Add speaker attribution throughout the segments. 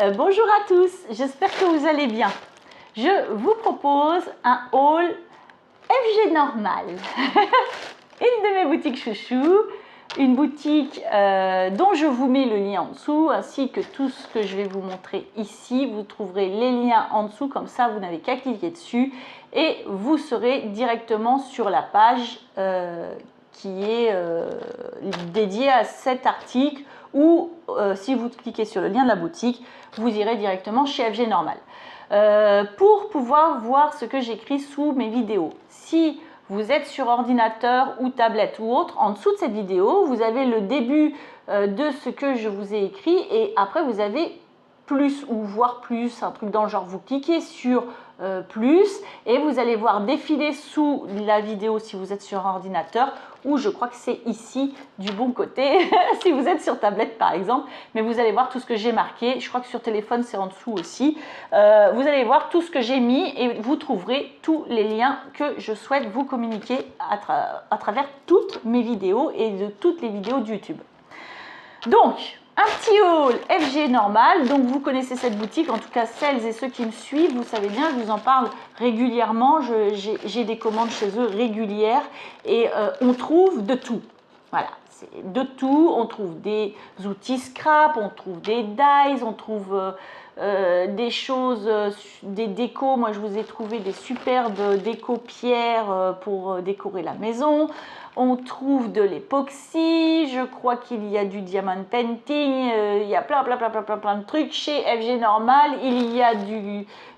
Speaker 1: Bonjour à tous, j'espère que vous allez bien. Je vous propose un haul FG Normal. Une de mes boutiques chouchou, une boutique dont je vous mets le lien en dessous, ainsi que tout ce que je vais vous montrer ici. Vous trouverez les liens en dessous, comme ça vous n'avez qu'à cliquer dessus et vous serez directement sur la page qui est dédiée à cet article, ou si vous cliquez sur le lien de la boutique, vous irez directement chez FG Normal. Pour pouvoir voir ce que j'écris sous mes vidéos, si vous êtes sur ordinateur ou tablette ou autre, en dessous de cette vidéo, vous avez le début de ce que je vous ai écrit, et après vous avez plus ou voir plus, un truc dans le genre. Vous cliquez sur plus et vous allez voir défiler sous la vidéo si vous êtes sur ordinateur, ou je crois que c'est ici du bon côté si vous êtes sur tablette par exemple, mais vous allez voir tout ce que j'ai marqué. Je crois que sur téléphone c'est en dessous aussi. Vous allez voir tout ce que j'ai mis et vous trouverez tous les liens que je souhaite vous communiquer à travers toutes mes vidéos et de toutes les vidéos de YouTube. Donc un petit haul FG Normal. Donc vous connaissez cette boutique, en tout cas celles et ceux qui me suivent, vous savez bien, je vous en parle régulièrement. J'ai des commandes chez eux régulières et on trouve de tout. Voilà, c'est de tout. On trouve des outils scrap, on trouve des dies, on trouve des choses, des décos. Moi je vous ai trouvé des superbes décos pierres pour décorer la maison. On trouve de l'époxy, je crois qu'il y a du diamond painting, il y a plein de trucs. Chez FG Normal, il y a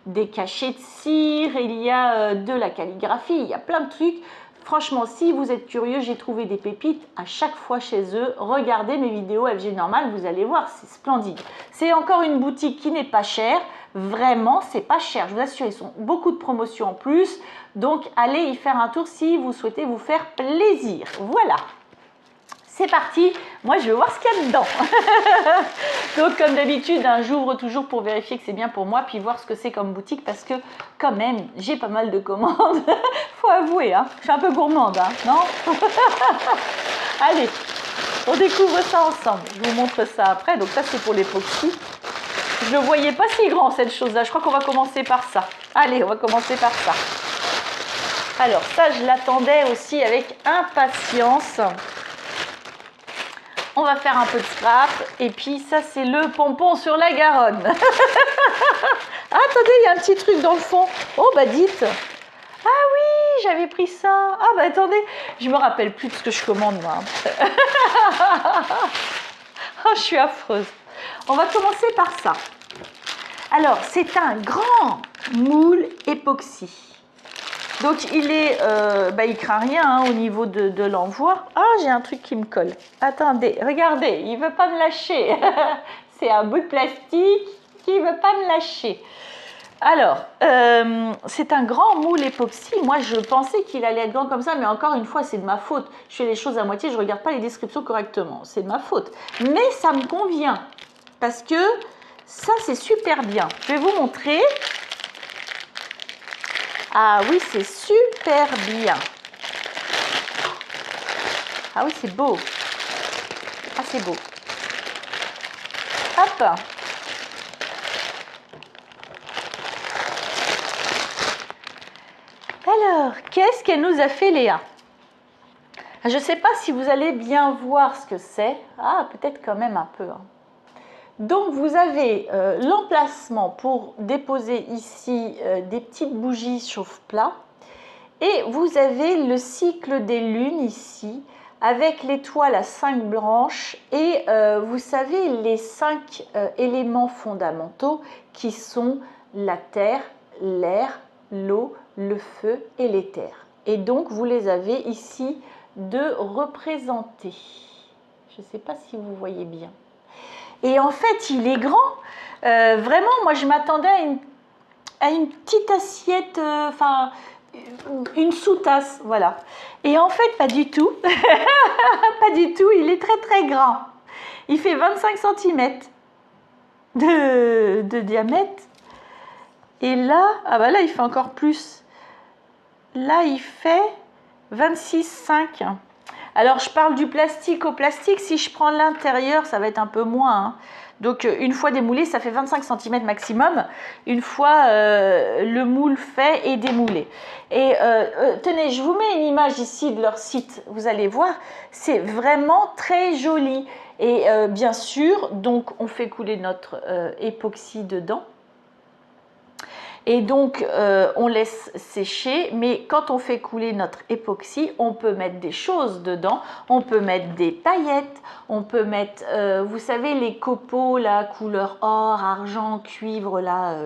Speaker 1: des cachets de cire, il y a de la calligraphie, il y a plein de trucs. Franchement, si vous êtes curieux, j'ai trouvé des pépites à chaque fois chez eux. Regardez mes vidéos FG Normal, vous allez voir, c'est splendide. C'est encore une boutique qui n'est pas chère. Vraiment, c'est pas cher. Je vous assure, ils ont beaucoup de promotions en plus. Donc, allez y faire un tour si vous souhaitez vous faire plaisir. Voilà. C'est parti, moi je vais voir ce qu'il y a dedans. Donc comme d'habitude, j'ouvre toujours pour vérifier que c'est bien pour moi, puis voir ce que c'est comme boutique, parce que quand même, j'ai pas mal de commandes. Faut avouer, hein, je suis un peu gourmande, hein, non? Allez, on découvre ça ensemble. Je vous montre ça après. Donc ça c'est pour l'époxy. Je ne voyais pas si grand cette chose-là. Je crois qu'on va commencer par ça. Allez, on va commencer par ça. Alors ça, je l'attendais aussi avec impatience. On va faire un peu de scrap. Et puis ça, c'est le pompon sur la Garonne. Ah, attendez, il y a un petit truc dans le fond. Oh, bah dites. Ah oui, j'avais pris ça. Ah, bah attendez, je me rappelle plus de ce que je commande, moi. Oh, je suis affreuse. On va commencer par ça. Alors, c'est un grand moule époxy. Donc, il est, il craint rien hein, au niveau de l'envoi. Ah, j'ai un truc qui me colle. Attendez, regardez, il ne veut pas me lâcher. C'est un bout de plastique qui ne veut pas me lâcher. Alors, c'est un grand moule époxy. Moi, je pensais qu'il allait être grand comme ça, mais encore une fois, c'est de ma faute. Je fais les choses à moitié, je ne regarde pas les descriptions correctement. C'est de ma faute. Mais ça me convient, parce que ça, c'est super bien. Je vais vous montrer. Ah oui, c'est super bien. Ah oui, c'est beau. Ah, c'est beau. Hop. Alors, qu'est-ce qu'elle nous a fait, Léa? Je ne sais pas si vous allez bien voir ce que c'est. Ah, peut-être quand même un peu. Hein. Donc, vous avez l'emplacement pour déposer ici des petites bougies chauffe-plat. Et vous avez le cycle des lunes ici, avec l'étoile à 5 branches. Et vous savez, les 5 éléments fondamentaux qui sont la terre, l'air, l'eau, le feu et l'éther. Et donc, vous les avez ici de représenter. Je ne sais pas si vous voyez bien. Et en fait, il est grand. Vraiment, moi, je m'attendais à une petite assiette, une sous-tasse, voilà. Et en fait, pas du tout. Pas du tout, il est très, très grand. Il fait 25 cm de diamètre. Et là, ah bah là, il fait encore plus. Là, il fait 26,5. Alors, je parle du plastique au plastique. Si je prends l'intérieur, ça va être un peu moins, hein. Donc, une fois démoulé, ça fait 25 cm maximum. Une fois le moule fait et démoulé. Et tenez, je vous mets une image ici de leur site. Vous allez voir, c'est vraiment très joli. Et bien sûr, donc, on fait couler notre époxy dedans. Et donc, on laisse sécher, mais quand on fait couler notre époxy, on peut mettre des choses dedans. On peut mettre des paillettes, on peut mettre, vous savez, les copeaux, là, couleur or, argent, cuivre, là,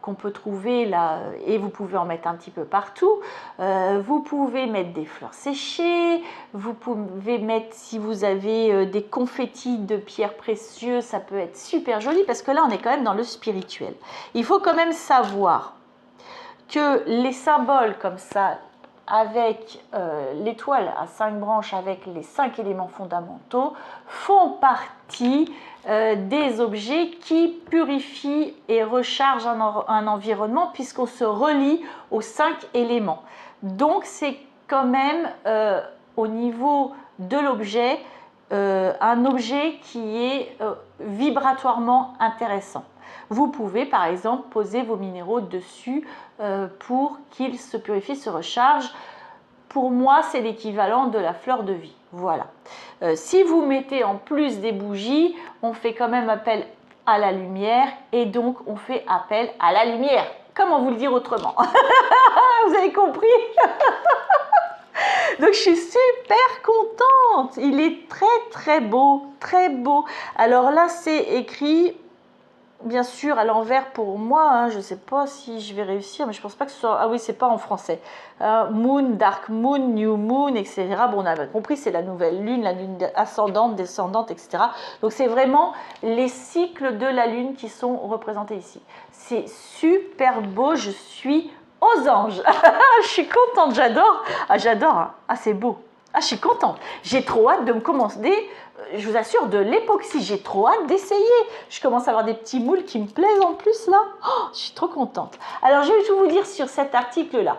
Speaker 1: qu'on peut trouver, là, et vous pouvez en mettre un petit peu partout. Vous pouvez mettre des fleurs séchées, vous pouvez mettre, si vous avez des confettis de pierres précieuses, ça peut être super joli, parce que là, on est quand même dans le spirituel. Il faut quand même savoir que les symboles comme ça, avec l'étoile à 5 branches, avec les 5 éléments fondamentaux, font partie des objets qui purifient et rechargent un environnement, puisqu'on se relie aux 5 éléments. Donc c'est quand même au niveau de l'objet, un objet qui est vibratoirement intéressant. Vous pouvez par exemple poser vos minéraux dessus pour qu'ils se purifient, se rechargent. Pour moi, c'est l'équivalent de la fleur de vie. Voilà. Si vous mettez en plus des bougies, on fait quand même appel à la lumière et donc on fait appel à la lumière. Comment vous le dire autrement? Vous avez compris? Donc je suis super contente. Il est très beau, très beau. Alors là, c'est écrit, bien sûr, à l'envers pour moi, hein, je ne sais pas si je vais réussir, mais je ne pense pas que ce soit... Ah oui, c'est pas en français. Moon, Dark Moon, New Moon, etc. Bon, on avait compris, c'est la nouvelle lune ascendante, descendante, etc. Donc c'est vraiment les cycles de la lune qui sont représentés ici. C'est super beau, je suis aux anges. Je suis contente, j'adore. Ah, j'adore, hein. Ah, c'est beau. Ah, je suis contente. J'ai trop hâte de me commander, je vous assure, de l'époxy. J'ai trop hâte d'essayer. Je commence à avoir des petits moules qui me plaisent en plus, là. Oh, je suis trop contente. Alors, je vais tout vous dire sur cet article-là.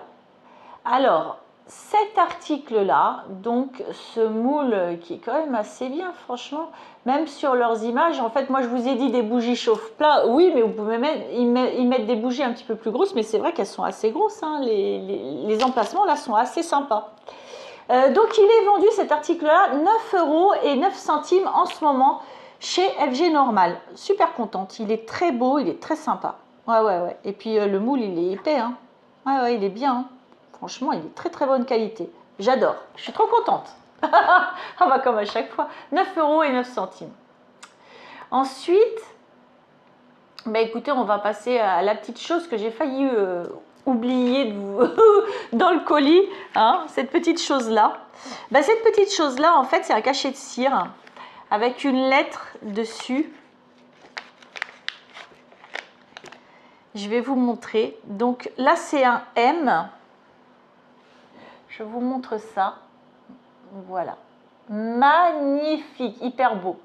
Speaker 1: Alors, cet article-là, donc ce moule qui est quand même assez bien, franchement, même sur leurs images, en fait, moi je vous ai dit des bougies chauffe-plat, oui, mais vous pouvez y mettre des bougies un petit peu plus grosses, mais c'est vrai qu'elles sont assez grosses, hein, les emplacements là sont assez sympas. Donc il est vendu cet article-là 9,09 € en ce moment chez FG Normal. Super contente, il est très beau, il est très sympa. Ouais. Et puis le moule, il est épais, hein. Ouais, il est bien, hein. Franchement, il est très bonne qualité. J'adore. Je suis trop contente. Ah bah comme à chaque fois. 9,09 €. Ensuite, bah écoutez, on va passer à la petite chose que j'ai failli oublier de vous dans le colis. Hein, cette petite chose-là. Bah, cette petite chose-là, en fait, c'est un cachet de cire avec une lettre dessus. Je vais vous montrer. Donc là, c'est un M. Je vous montre ça. Voilà. Magnifique, hyper beau.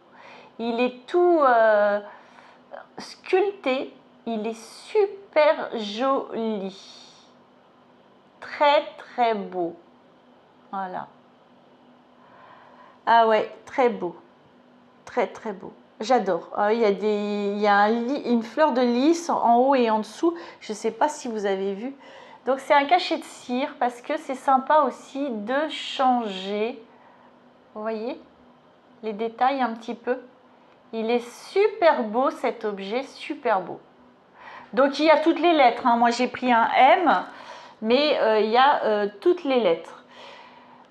Speaker 1: Il est tout sculpté. Il est super joli. Très beau. Voilà. Ah ouais, très beau. Très beau. J'adore. Il y a une fleur de lys en haut et en dessous. Je ne sais pas si vous avez vu. Donc c'est un cachet de cire parce que c'est sympa aussi de changer. Vous voyez les détails un petit peu. Il est super beau cet objet, super beau. Donc il y a toutes les lettres, hein. Moi j'ai pris un M, mais il y a toutes les lettres.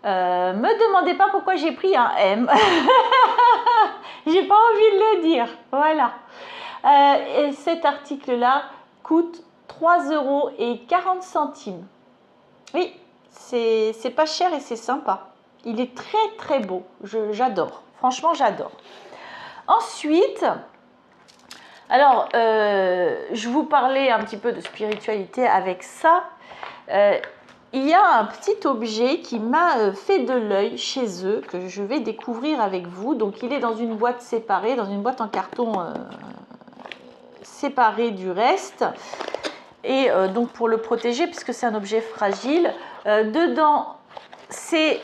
Speaker 1: Me demandez pas pourquoi j'ai pris un M. J'ai pas envie de le dire. Voilà. Et cet article-là coûte 3,40 €. Oui, c'est pas cher et c'est sympa. Il est très beau. J'adore. Franchement, j'adore. Ensuite, alors, je vous parlais un petit peu de spiritualité avec ça. Il y a un petit objet qui m'a fait de l'œil chez eux, que je vais découvrir avec vous. Donc, il est dans une boîte séparée, dans une boîte en carton séparée du reste. Et donc, pour le protéger, puisque c'est un objet fragile, dedans, c'est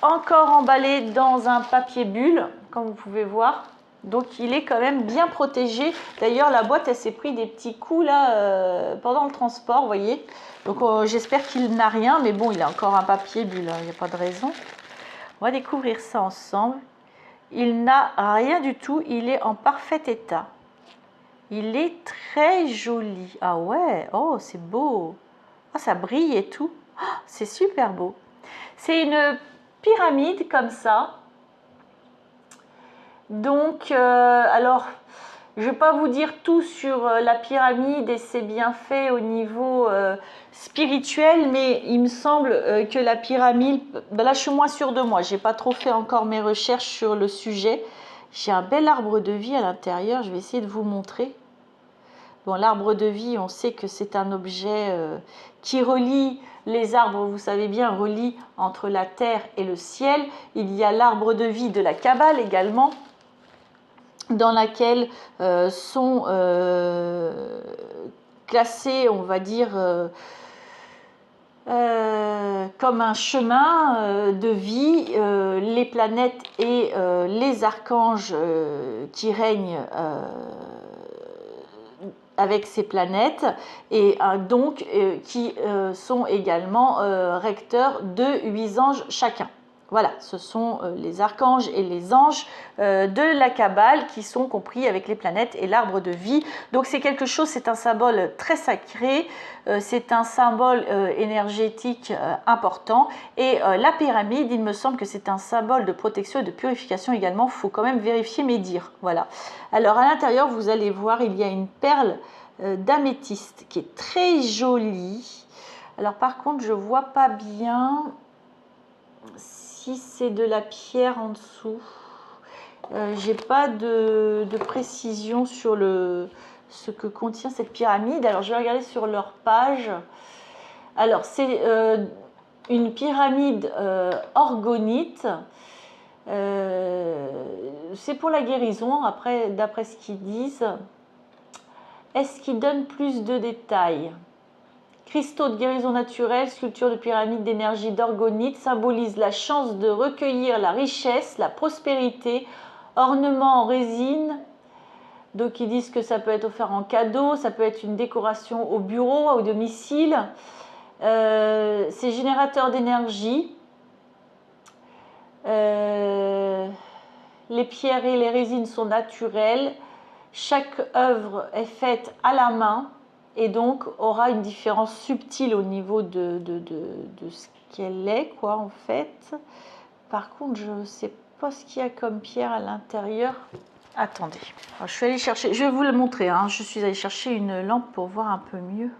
Speaker 1: encore emballé dans un papier bulle, comme vous pouvez voir. Donc il est quand même bien protégé. D'ailleurs la boîte elle s'est pris des petits coups là pendant le transport, vous voyez. Donc j'espère qu'il n'a rien, mais bon il a encore un papier bulle, il n'y a pas de raison. On va découvrir ça ensemble. Il n'a rien du tout, il est en parfait état. Il est très joli. Ah ouais, oh c'est beau. Oh, ça brille et tout. Oh, c'est super beau. C'est une pyramide comme ça. Donc, alors, je ne vais pas vous dire tout sur la pyramide et ses bienfaits au niveau spirituel, mais il me semble que la pyramide, ben là je suis moins sûre de moi, je n'ai pas trop fait encore mes recherches sur le sujet. J'ai un bel arbre de vie à l'intérieur, je vais essayer de vous montrer. Bon, l'arbre de vie, on sait que c'est un objet qui relie, les arbres, vous savez bien, relient entre la terre et le ciel. Il y a l'arbre de vie de la Kabbale également, dans laquelle sont classés, on va dire, comme un chemin de vie, les planètes et les archanges qui règnent avec ces planètes et donc qui sont également recteurs de 8 anges chacun. Voilà, ce sont les archanges et les anges de la Kabbale qui sont compris avec les planètes et l'arbre de vie. Donc c'est quelque chose, c'est un symbole très sacré, c'est un symbole énergétique important. Et la pyramide, il me semble que c'est un symbole de protection et de purification également. Il faut quand même vérifier mes dires. Voilà. Alors à l'intérieur, vous allez voir, il y a une perle d'améthyste qui est très jolie. Alors par contre, je vois pas bien si c'est de la pierre en dessous. J'ai pas de précision sur ce que contient cette pyramide. Alors je vais regarder sur leur page. Alors c'est une pyramide orgonite. C'est pour la guérison, après, d'après ce qu'ils disent. Est-ce qu'ils donnent plus de détails? Cristaux de guérison naturelle, sculpture de pyramide d'énergie d'orgonite, symbolise la chance de recueillir la richesse, la prospérité, ornement en résine. Donc ils disent que ça peut être offert en cadeau, ça peut être une décoration au bureau, au domicile. C'est générateur d'énergie. Les pierres et les résines sont naturelles. Chaque œuvre est faite à la main et donc aura une différence subtile au niveau de ce qu'elle est, quoi, en fait. Par contre, je ne sais pas ce qu'il y a comme pierre à l'intérieur. Attendez, alors, je suis allée chercher, je vais vous le montrer, hein. Je suis allée chercher une lampe pour voir un peu mieux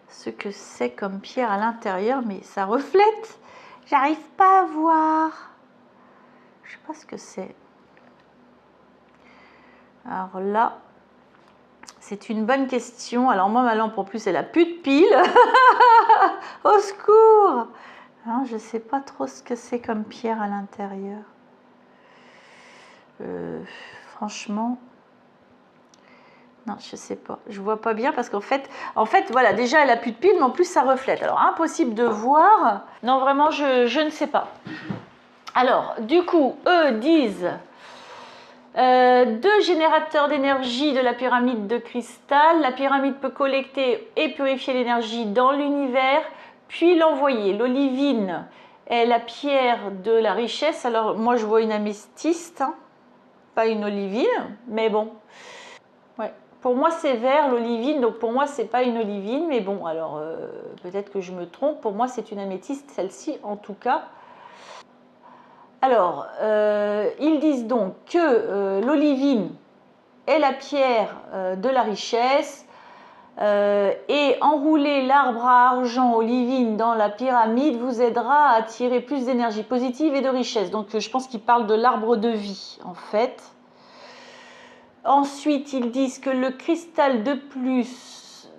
Speaker 1: ce que c'est comme pierre à l'intérieur, mais ça reflète. J'arrive pas à voir. Je sais pas ce que c'est. Alors là, c'est une bonne question. Alors moi, ma lampe en plus, elle a plus de pile. Au secours! Hein, je ne sais pas trop ce que c'est comme pierre à l'intérieur. Franchement, non, je ne sais pas. Je ne vois pas bien parce qu'en fait, voilà, déjà, elle a plus de pile, mais en plus, ça reflète. Alors, impossible de voir. Non, vraiment, je ne sais pas. Alors, du coup, eux disent... 2 générateurs d'énergie de la pyramide de cristal. La pyramide peut collecter et purifier l'énergie dans l'univers, puis l'envoyer. L'olivine est la pierre de la richesse. Alors moi je vois une améthyste, hein, pas une olivine, mais bon. Ouais. Pour moi c'est vert l'olivine, donc pour moi c'est pas une olivine, mais bon, alors peut-être que je me trompe. Pour moi c'est une améthyste, celle-ci en tout cas. Alors, ils disent donc que l'olivine est la pierre de la richesse et enrouler l'arbre à argent olivine dans la pyramide vous aidera à attirer plus d'énergie positive et de richesse. Donc, je pense qu'ils parlent de l'arbre de vie, en fait. Ensuite, ils disent que le cristal de puce,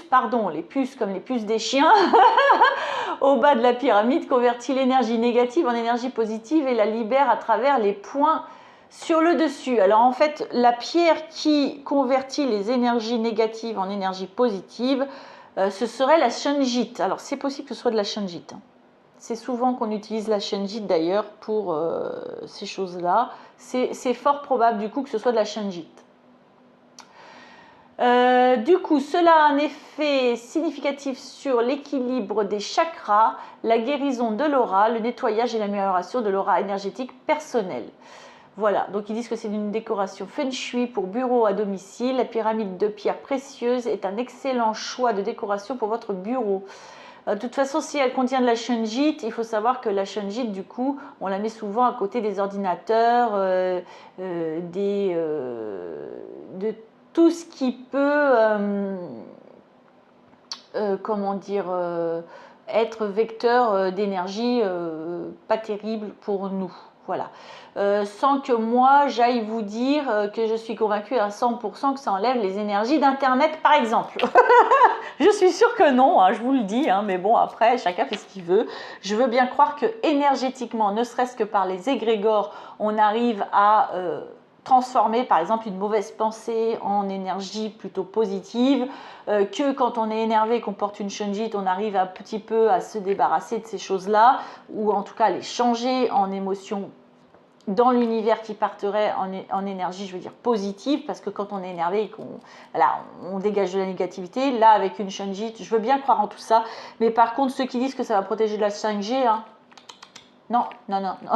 Speaker 1: pardon, les puces comme les puces des chiens, au bas de la pyramide, convertit l'énergie négative en énergie positive et la libère à travers les points sur le dessus. Alors en fait, la pierre qui convertit les énergies négatives en énergie positive, ce serait la shungite. Alors c'est possible que ce soit de la shungite. Hein. C'est souvent qu'on utilise la shungite d'ailleurs pour ces choses-là. C'est fort probable du coup que ce soit de la shungite. Du coup, cela a un effet significatif sur l'équilibre des chakras, la guérison de l'aura, le nettoyage et l'amélioration de l'aura énergétique personnelle. Voilà, donc ils disent que c'est une décoration feng shui pour bureau à domicile. La pyramide de pierres précieuses est un excellent choix de décoration pour votre bureau. De toute façon, si elle contient de la shungite, il faut savoir que la shungite, du coup, on la met souvent à côté des ordinateurs, de tout ce qui peut, comment dire, être vecteur d'énergie pas terrible pour nous. Voilà. Sans que moi j'aille vous dire que je suis convaincue à 100% que ça enlève les énergies d'internet par exemple. Je suis sûre que non, hein, je vous le dis, hein, mais bon après chacun fait ce qu'il veut. Je veux bien croire que énergétiquement, ne serait-ce que par les égrégores, on arrive à transformer par exemple une mauvaise pensée en énergie plutôt positive, que quand on est énervé, qu'on porte une shungite, on arrive un petit peu à se débarrasser de ces choses-là, ou en tout cas à les changer en émotions dans l'univers qui partirait en énergie, je veux dire positive, parce que quand on est énervé et qu'on voilà, on dégage de la négativité, là avec une shungite, je veux bien croire en tout ça, mais par contre ceux qui disent que ça va protéger de la 5G, hein, non, non, non, non,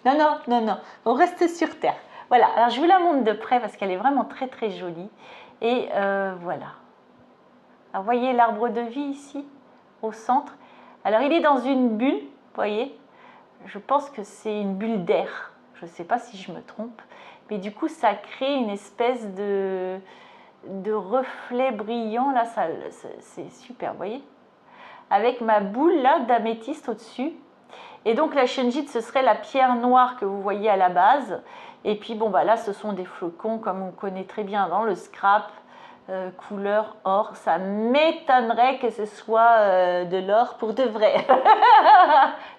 Speaker 1: non, non, non, non, on reste sur Terre. Voilà, alors je vous la montre de près parce qu'elle est vraiment très très jolie, et voilà. Alors, voyez l'arbre de vie ici, au centre. Alors il est dans une bulle, vous voyez. Je pense que c'est une bulle d'air. Je ne sais pas si je me trompe. Mais du coup, ça crée une espèce de reflet brillant. Là, c'est super, vous voyez. Avec ma boule là d'améthyste au-dessus. Et donc, la shungite, ce serait la pierre noire que vous voyez à la base. Et puis, bon, bah là, ce sont des flocons, comme on connaît très bien dans le scrap. Couleur or, ça m'étonnerait que ce soit de l'or pour de vrai.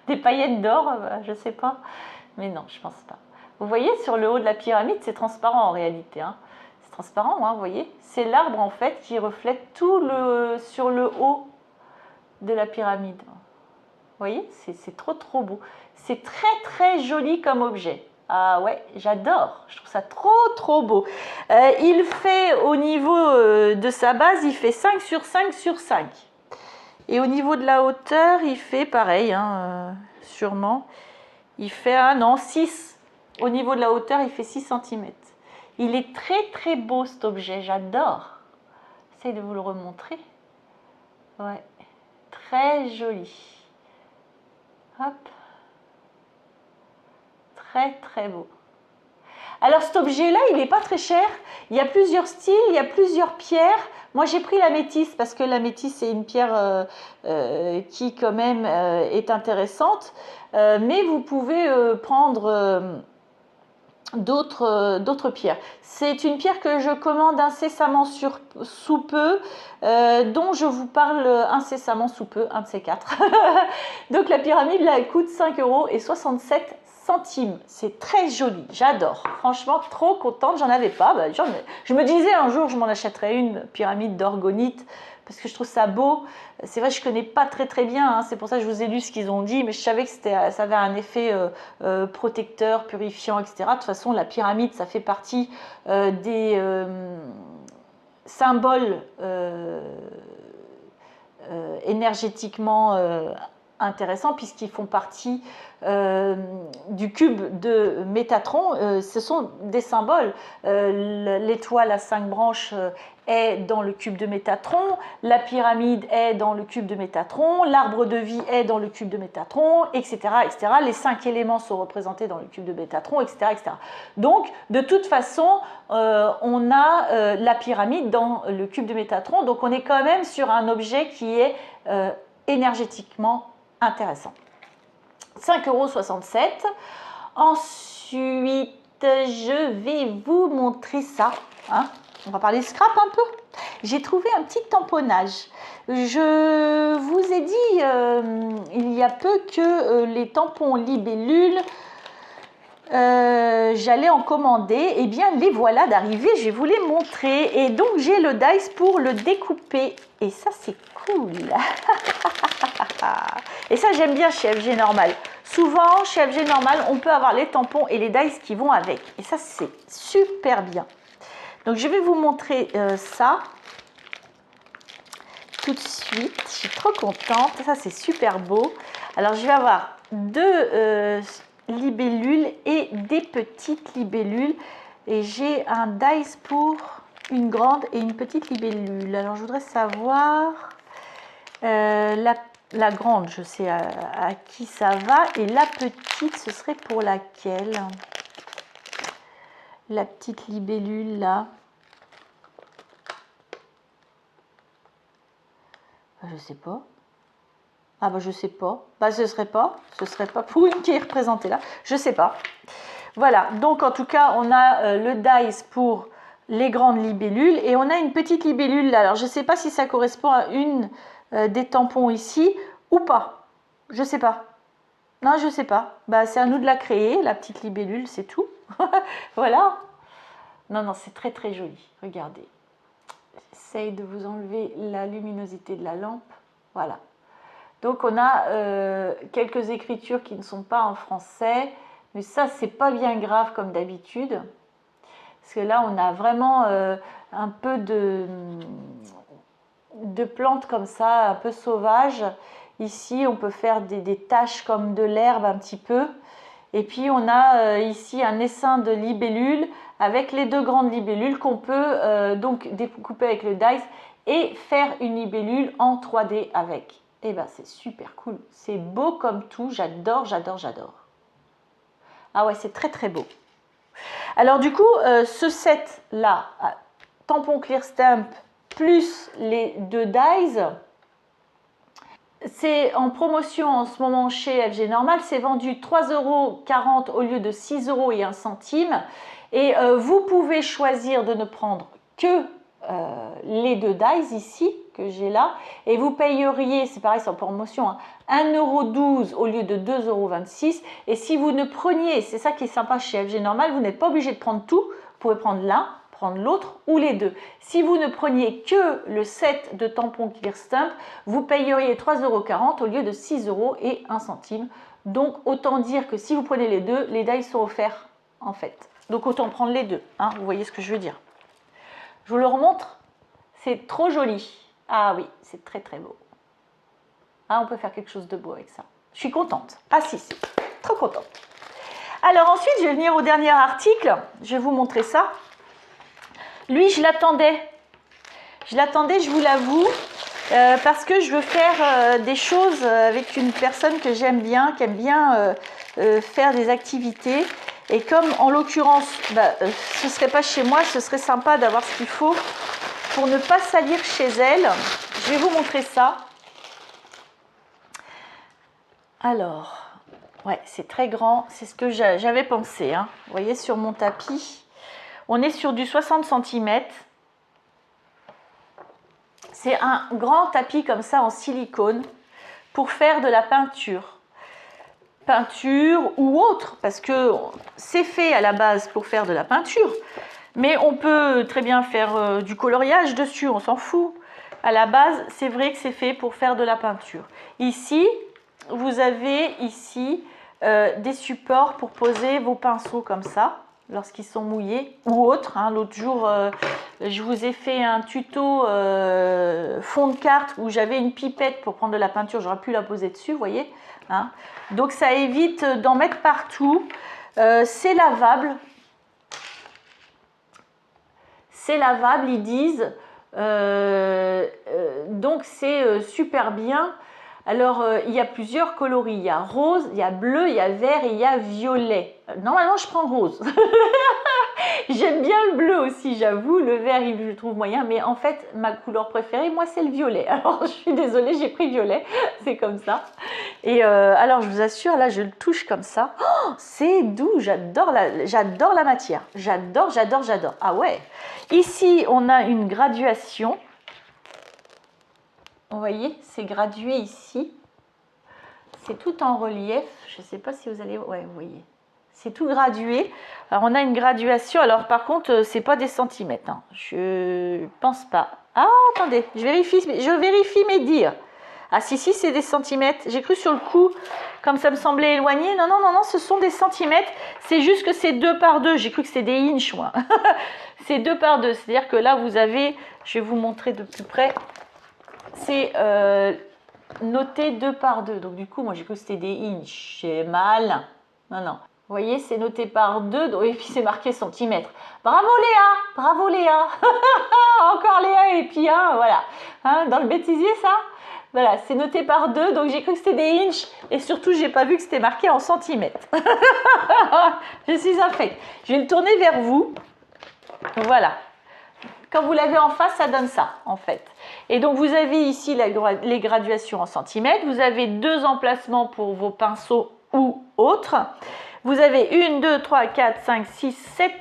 Speaker 1: Des paillettes d'or, je sais pas, mais non, je pense pas. Vous voyez sur le haut de la pyramide, c'est transparent en réalité, hein. C'est transparent, hein, vous voyez, c'est l'arbre en fait qui reflète tout sur le haut de la pyramide. Vous voyez, c'est trop trop beau, c'est très très joli comme objet. Ah ouais, j'adore, je trouve ça trop trop beau. Il fait au niveau de sa base, il fait 5 sur 5 sur 5. Et au niveau de la hauteur, il fait pareil, hein, sûrement. Il fait, ah non, 6. Au niveau de la hauteur, il fait 6 cm. Il est très très beau cet objet, j'adore. J'essaie de vous le remontrer. Ouais, très joli. Hop. Très très beau. Alors cet objet-là, il n'est pas très cher. Il y a plusieurs styles, il y a plusieurs pierres. Moi, j'ai pris l'améthyste parce que l'améthyste, c'est une pierre qui quand même est intéressante. Mais vous pouvez prendre d'autres pierres. C'est une pierre que je commande incessamment sous peu, dont je vous parle incessamment sous peu, un de ces quatre. Donc la pyramide, là, elle coûte 5,67 €. C'est très joli, j'adore. Franchement, trop contente, j'en avais pas. Bah, je me disais un jour, je m'en achèterais une pyramide d'orgonite parce que je trouve ça beau. C'est vrai, je connais pas très très bien, hein, c'est pour ça que je vous ai lu ce qu'ils ont dit, mais je savais que ça avait un effet protecteur, purifiant, etc. De toute façon, la pyramide, ça fait partie des symboles énergétiquement intéressants puisqu'ils font partie du cube de Métatron. Ce sont des symboles. L'étoile à 5 branches est dans le cube de Métatron, la pyramide est dans le cube de Métatron, l'arbre de vie est dans le cube de Métatron, etc., etc. Les 5 éléments sont représentés dans le cube de Métatron, etc., etc. Donc, de toute façon, on a la pyramide dans le cube de Métatron, donc on est quand même sur un objet qui est énergétiquement intéressant. 5,67 €. Ensuite, je vais vous montrer ça. Hein. On va parler scrap un peu. J'ai trouvé un petit tamponnage. Je vous ai dit il y a peu que les tampons libellules, j'allais en commander. Eh bien, les voilà d'arriver. Je vais vous les montrer. Et donc, j'ai le dice pour le découper. Et ça, c'est cool. Et ça, j'aime bien chez FG Normal. Souvent, chez FG Normal, on peut avoir les tampons et les dies qui vont avec. Et ça, c'est super bien. Donc, je vais vous montrer ça tout de suite. Je suis trop contente. Ça, c'est super beau. Alors, je vais avoir deux libellules et des petites libellules. Et j'ai un dice pour une grande et une petite libellule. Alors, je voudrais savoir la grande, je sais à qui ça va. Et la petite, ce serait pour laquelle? La petite libellule, là. Je sais pas. Ah bah je sais pas. Bah ce serait pas pour une qui est représentée là. Je sais pas. Voilà, donc en tout cas, on a le dice pour les grandes libellules et on a une petite libellule là. Alors je ne sais pas si ça correspond à une des tampons ici ou pas. Je ne sais pas. Non, je ne sais pas. Bah, c'est à nous de la créer, la petite libellule, c'est tout. Voilà. Non, non, c'est très très joli. Regardez. J'essaye de vous enlever la luminosité de la lampe. Voilà. Donc on a quelques écritures qui ne sont pas en français. Mais ça, c'est pas bien grave comme d'habitude. Parce que là, on a vraiment un peu de plantes comme ça, un peu sauvages. Ici, on peut faire des taches comme de l'herbe un petit peu. Et puis, on a ici un essaim de libellules avec les deux grandes libellules qu'on peut donc découper avec le dice et faire une libellule en 3D avec. Et bien, c'est super cool. C'est beau comme tout. J'adore, j'adore, j'adore. Ah ouais, c'est très très beau. Alors du coup, ce set là, tampon clear stamp plus les deux dies, c'est en promotion en ce moment chez FG Normal. C'est vendu 3,40 € au lieu de 6 € et 1 centime. Et vous pouvez choisir de ne prendre que les deux dies ici que j'ai là et vous payeriez, c'est pareil, c'est en promotion, hein, 1,12 € au lieu de 2,26 €. Et si vous ne preniez, c'est ça qui est sympa chez FG Normal, vous n'êtes pas obligé de prendre tout, vous pouvez prendre l'un, prendre l'autre ou les deux. Si vous ne preniez que le set de tampons Clear Stamp, vous payeriez 3,40 € au lieu de 6 € et 1 centime. Donc autant dire que si vous prenez les deux, les dies sont offerts en fait. Donc autant prendre les deux, hein, vous voyez ce que je veux dire. Je vous le remontre, c'est trop joli. Ah oui, c'est très très beau. Ah, on peut faire quelque chose de beau avec ça. Je suis contente. Ah si, si, trop contente. Alors ensuite, je vais venir au dernier article. Je vais vous montrer ça. Lui, je l'attendais. Je vous l'avoue, parce que je veux faire des choses avec une personne que j'aime bien, qui aime bien faire des activités. Et comme en l'occurrence, ce ne serait pas chez moi, ce serait sympa d'avoir ce qu'il faut pour ne pas salir chez elle. Je vais vous montrer ça. Alors, ouais, c'est très grand, c'est ce que j'avais pensé, hein. Vous voyez, sur mon tapis, on est sur du 60 cm. C'est un grand tapis comme ça en silicone pour faire de la peinture. Peinture ou autre, parce que c'est fait à la base pour faire de la peinture, mais on peut très bien faire du coloriage dessus, on s'en fout. À la base, c'est vrai que c'est fait pour faire de la peinture. Ici, vous avez ici des supports pour poser vos pinceaux comme ça, lorsqu'ils sont mouillés ou autres. Hein. L'autre jour, je vous ai fait un tuto fond de carte où j'avais une pipette pour prendre de la peinture, j'aurais pu la poser dessus, vous voyez. Hein. Donc ça évite d'en mettre partout. C'est lavable. C'est lavable, ils disent. Donc c'est super bien. Alors il y a plusieurs coloris. Il y a rose, il y a bleu, il y a vert et il y a violet. Normalement je prends rose. J'aime bien le bleu aussi, j'avoue. Le vert, je le trouve moyen. Mais en fait, ma couleur préférée, moi, c'est le violet. Alors, je suis désolée, j'ai pris violet. C'est comme ça. Et alors, je vous assure, là, je le touche comme ça. Oh, c'est doux. J'adore la matière. J'adore, j'adore, j'adore. Ah ouais. Ici, on a une graduation. Vous voyez, c'est gradué ici. C'est tout en relief. Je ne sais pas si vous allez... Ouais, vous voyez. C'est tout gradué. Alors, on a une graduation. Alors, par contre, c'est pas des centimètres. Hein. Je pense pas. Ah, attendez, je vérifie mes dires. Ah si, si, c'est des centimètres. J'ai cru sur le coup, comme ça me semblait éloigné. Non, non, non, non, ce sont des centimètres. C'est juste que c'est 2 par 2. J'ai cru que c'était des inches, moi. C'est 2 par 2. C'est-à-dire que là, vous avez, je vais vous montrer de plus près, c'est noté 2 par 2. Donc du coup, moi, j'ai cru que c'était des inches. J'ai mal. Non, non. Vous voyez, c'est noté par 2, et puis c'est marqué centimètres. Bravo Léa, bravo Léa. Encore Léa et puis voilà. Hein, dans le bêtisier, ça. Voilà, c'est noté par 2, donc j'ai cru que c'était des inches, et surtout, j'ai pas vu que c'était marqué en centimètres. Je suis infecte. Je vais le tourner vers vous. Voilà. Quand vous l'avez en face, ça donne ça, en fait. Et donc, vous avez ici les graduations en centimètres. Vous avez 2 emplacements pour vos pinceaux ou autres. Vous avez 1, 2, 3, 4, 5, 6, 7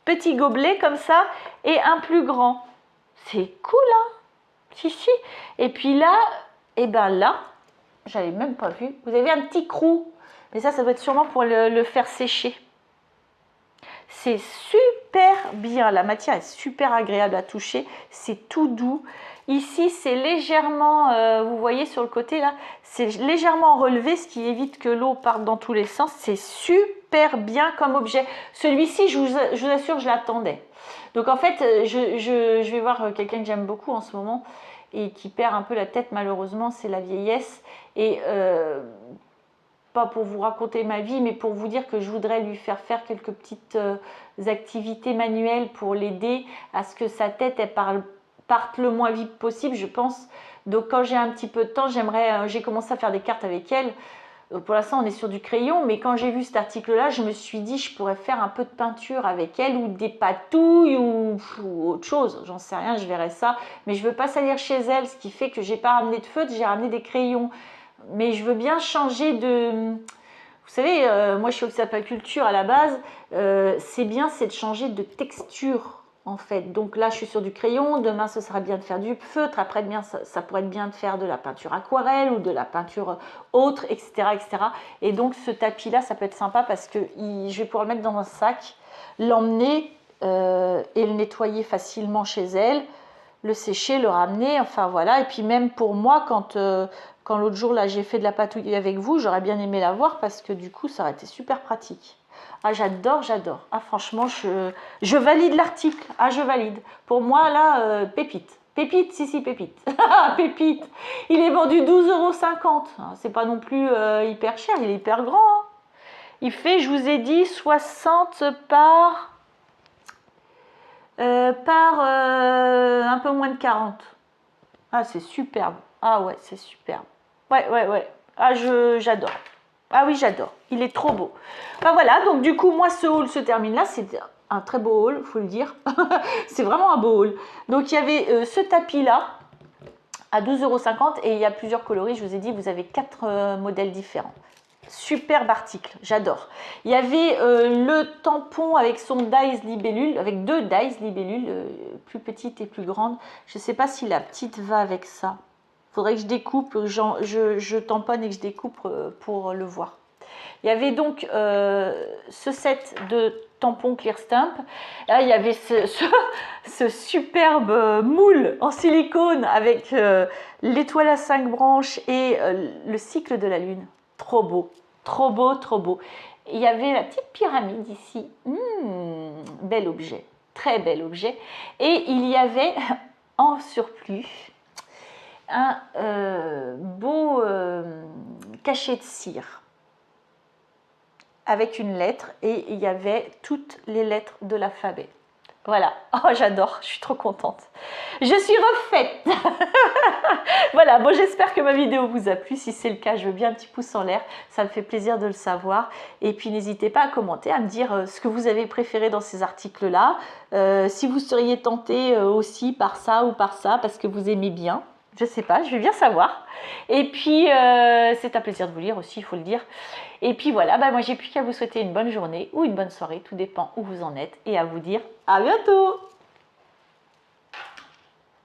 Speaker 1: petits gobelets comme ça et un plus grand. C'est cool, hein? Si, si. Et puis là, et ben là, j'avais même pas vu. Vous avez un petit crou. Mais ça doit être sûrement pour le faire sécher. C'est super bien. La matière est super agréable à toucher. C'est tout doux. Ici, c'est légèrement, vous voyez sur le côté là, c'est légèrement relevé, ce qui évite que l'eau parte dans tous les sens. C'est super bien comme objet. Celui-ci, je vous assure, je l'attendais. Donc en fait, je vais voir quelqu'un que j'aime beaucoup en ce moment et qui perd un peu la tête malheureusement, c'est la vieillesse. Et pas pour vous raconter ma vie, mais pour vous dire que je voudrais lui faire quelques petites activités manuelles pour l'aider à ce que sa tête elle parte le moins vite possible, je pense. Donc quand j'ai un petit peu de temps, j'ai commencé à faire des cartes avec elle. Pour l'instant, on est sur du crayon, mais quand j'ai vu cet article-là, je me suis dit je pourrais faire un peu de peinture avec elle ou des patouilles ou autre chose. J'en sais rien, je verrai ça. Mais je veux pas salir chez elle, ce qui fait que j'ai pas ramené de feutre, j'ai ramené des crayons. Mais je veux bien changer de... Vous savez, moi je suis obstétriculture à la base, c'est bien, c'est de changer de texture en fait. Donc là je suis sur du crayon, demain ce sera bien de faire du feutre, après-demain ça pourrait être bien de faire de la peinture aquarelle ou de la peinture autre, etc. etc. Et donc ce tapis là, ça peut être sympa parce que je vais pouvoir le mettre dans un sac, l'emmener et le nettoyer facilement chez elle, le sécher, le ramener, enfin voilà. Et puis même pour moi, quand l'autre jour là j'ai fait de la patouille avec vous, j'aurais bien aimé la voir parce que du coup ça aurait été super pratique. Ah j'adore, j'adore. Ah franchement je valide l'article. Ah je valide. Pour moi là, pépite. Pépite, si pépite. Pépite. Il est vendu 12,50 €. C'est pas non plus hyper cher, il est hyper grand. Hein. Il fait, je vous ai dit, 60 par un peu moins de 40. Ah, c'est superbe. Ah ouais, c'est superbe. Ouais, ouais, ouais. Ah, j'adore. Ah oui, j'adore. Il est trop beau. Ben voilà, donc du coup, moi, ce haul se termine là. C'est un très beau haul, il faut le dire. C'est vraiment un beau haul. Donc, il y avait ce tapis-là à 12,50 € et il y a plusieurs coloris. Je vous ai dit, vous avez 4 modèles différents. Superbe article, j'adore. Il y avait le tampon avec son dies libellule, avec 2 dies libellules, plus petites et plus grandes. Je ne sais pas si la petite va avec ça. Il faudrait que je découpe, je tamponne et que je découpe pour le voir. Il y avait donc ce set de tampons Clear Stamp. Là, il y avait ce superbe moule en silicone avec l'étoile à 5 branches et le cycle de la lune. Trop beau, trop beau, trop beau. Il y avait la petite pyramide ici. Bel objet, très bel objet. Et il y avait en surplus un beau cachet de cire avec une lettre et il y avait toutes les lettres de l'alphabet. Voilà, oh j'adore, je suis trop contente. Je suis refaite. Voilà, bon j'espère que ma vidéo vous a plu. Si c'est le cas, je veux bien un petit pouce en l'air. Ça me fait plaisir de le savoir. Et puis n'hésitez pas à commenter, à me dire ce que vous avez préféré dans ces articles-là. Si vous seriez tenté aussi par ça ou par ça, parce que vous aimez bien. Je sais pas, je vais bien savoir. Et puis, c'est un plaisir de vous lire aussi, il faut le dire. Et puis voilà, bah moi j'ai plus qu'à vous souhaiter une bonne journée ou une bonne soirée, tout dépend où vous en êtes. Et à vous dire à bientôt!